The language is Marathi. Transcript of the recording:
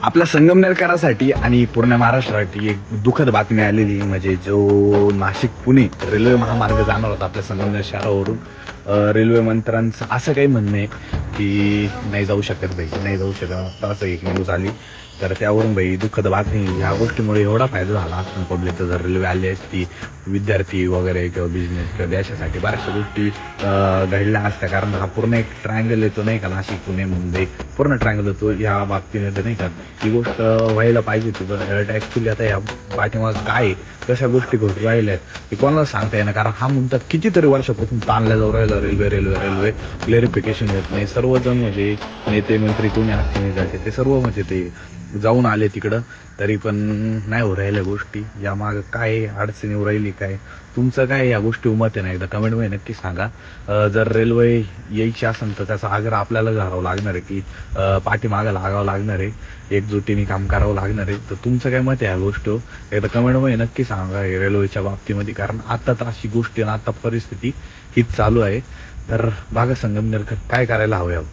आपल्या संगमनेरकरांसाठी आणि पूर्ण महाराष्ट्रासाठी एक दुःखद बातमी आलेली म्हणजे जो नाशिक पुणे रेल्वे महामार्ग जाणार होता आपल्या संगमनेर शहरावरून रेल्वे मंत्र्यांचं असं काही म्हणणं आहे की नाही जाऊ शकत भाई, नाही जाऊ शकत असं एक न्यूज आली. तर त्यावरून भाई दुःखद बातमी, ह्या गोष्टीमुळे एवढा फायदा झाला असता पब्लिकचा जर रेल्वे आली असती, विद्यार्थी वगैरे किंवा बिझनेस किंवा देशासाठी बऱ्याचशा गोष्टी घडल्या असत्या. कारण हा पूर्ण एक ट्रायंगल येतो नाही का, नाशिक पुणे मुंबई पूर्ण ट्रायंगल येतो या बाबतीने तर नाही का, ही गोष्ट व्हायला पाहिजे होती. पण ऍक्च्युली आता या पाठीमाग काय कशा गोष्टी घडू राहिल्या की कोणाला सांगता येणार. कारण हा मुद्दा कितीतरी वर्षापासून ताणला जाऊ राहिला, रेल्वे रेल्वे रेल्वे क्लेरिफिकेशन येत नाही. सर्वजण म्हणजे नेते मंत्री कोणी असते ते सर्व म्हणजे ते जाऊन आले तिकडं, तरी पण नाही हो राहिल्या गोष्टी. या माग काय अडचणी येऊ राहिली, काय तुमचं काय या गोष्टी मत आहे ना, एकदा कमेंटमध्ये नक्की सांगा. जर रेल्वे यायची असेल तर त्याचा आग्रह आपल्याला घालावं लागणार आहे की पाठीमागं लागावं लागणार आहे, एकजुटीने काम करावं लागणार आहे. तर तुमचं काय मत आहे या गोष्टीवर एकदा कमेंटमध्ये नक्की सांगा रेल्वेच्या बाबतीमध्ये. कारण आता तर अशी गोष्टी आता परिस्थिती हीच चालू आहे. तर बघा संगमनेरकर काय करायला हवं यावं.